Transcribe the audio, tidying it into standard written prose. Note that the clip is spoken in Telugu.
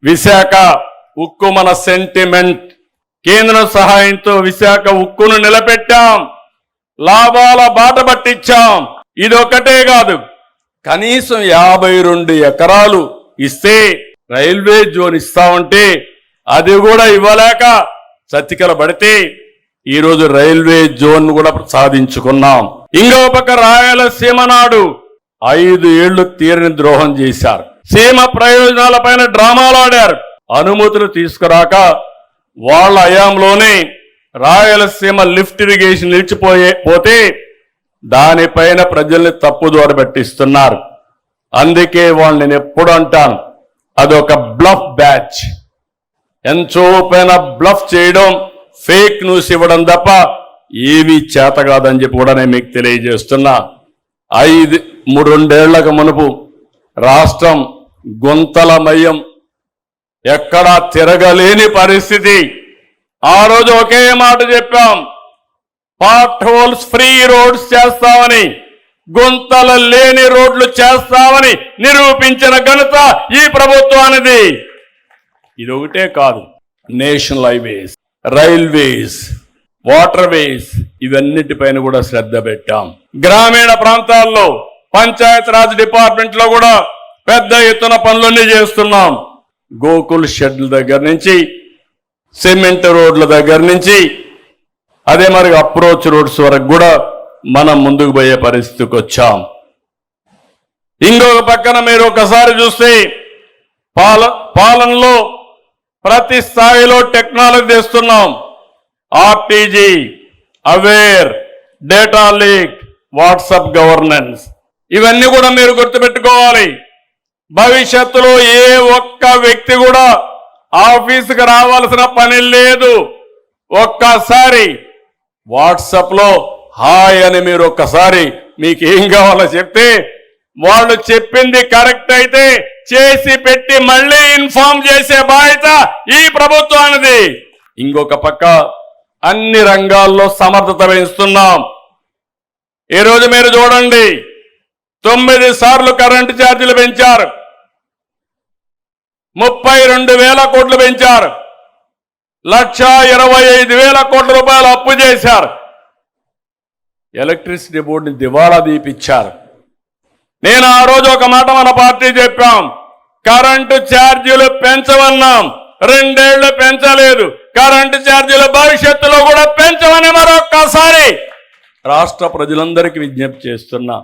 విశాఖ ఉక్కు మన సెంటిమెంట్. కేంద్ర సహాయంతో విశాఖ ఉక్కును నిలబెట్టాం, లాభాల బాట పట్టించాం. ఇదొక్కటే కాదు, కనీసం 52 ఎకరాలు ఇస్తే రైల్వే జోన్ ఇస్తామంటే అది కూడా ఇవ్వలేక చతికిల పడితే ఈరోజు రైల్వే జోన్ కూడా సాధించుకున్నాం. ఇంకో పక్క రాయలసీమ నాడు 5 ఏళ్లు తీరని ద్రోహం చేశారు. సీమ ప్రయోజనాలపైన డ్రామాలు ఆడారు. అనుమతులు తీసుకురాక వాళ్ళ హయాంలోనే రాయలసీమ లిఫ్ట్ ఇరిగేషన్ నిలిచిపోతే దానిపైన ప్రజల్ని తప్పుదోవ పట్టిస్తున్నారు. అందుకే వాళ్ళు నేను ఎప్పుడు అంటాను, అదొక బ్లఫ్ బ్యాచ్. ఎంతో పైన బ్లఫ్ చేయడం, ఫేక్ న్యూస్ ఇవ్వడం తప్ప ఏమీ చేత కాదని చెప్పి కూడా నేను మీకు తెలియజేస్తున్నా. 2 మునుపు రాష్ట్రం గుంతలమయం, ఎక్కడా తిరగలేని పరిస్థితి. ఆ రోజు ఒకే మాట చెప్పాం, పార్ట్ హోల్స్ ఫ్రీ రోడ్స్ చేస్తామని, గుంతల లేని రోడ్లు చేస్తామని నిరూపించిన ఘనత ఈ ప్రభుత్వానిది. ఇది ఒకటే కాదు, national highways, railways, waterways, ఇవన్నిటిపైన కూడా శ్రద్ధ పెట్టాం. గ్రామీణ ప్రాంతాల్లో పంచాయతీరాజ్ డిపార్ట్మెంట్ లో కూడా పెద్ద ఎత్తున పనులన్నీ చేస్తున్నాం. గోకుల్ షెడ్ల దగ్గర నుంచి, సిమెంట్ రోడ్ల దగ్గర నుంచి, అదే మరి అప్రోచ్ రోడ్స్ వరకు కూడా మనం ముందుకు పోయే పరిస్థితికి వచ్చాం. ఇంకొక పక్కన మీరు ఒకసారి చూస్తే పాలనలో ప్రతి స్థాయిలో టెక్నాలజీ తెస్తున్నాం. RTG, aware, data leak, WhatsApp governance, ఇవన్నీ కూడా మీరు గుర్తుపెట్టుకోవాలి. భవిష్యత్తులో ఏ ఒక్క వ్యక్తి కూడా ఆఫీసుకు రావాల్సిన పని లేదు. ఒక్కసారి వాట్సాప్ లో హాయ్ అని మీరు ఒక్కసారి మీకు ఏం కావాలో చెప్తే వాళ్ళు చెప్పింది కరెక్ట్ అయితే చేసి పెట్టి మళ్ళీ ఇన్ఫార్మ్ చేసే బాధ్యత ఈ ప్రభుత్వానిది. ఇంకొక పక్క అన్ని రంగాల్లో సమర్థత పెంచుతున్నాం. ఈరోజు మీరు చూడండి, 9 సార్లు కరెంటు ఛార్జీలు పెంచారు, 32,000 కోట్లు పెంచారు, 1,25,000 కోట్ల రూపాయలు అప్పు చేశారు, ఎలక్ట్రిసిటీ బోర్డుని దివాలా తీపిచ్చారు. నేను ఆ రోజు ఒక మాట మన పార్టీ చెప్పాం, కరెంటు ఛార్జీలు పెంచవన్నాం, 2 ఏళ్లు పెంచలేదు. కరెంటు ఛార్జీలు భవిష్యత్తులో కూడా పెంచమని మరొక్కసారి రాష్ట్ర ప్రజలందరికీ విజ్ఞప్తి చేస్తున్నా.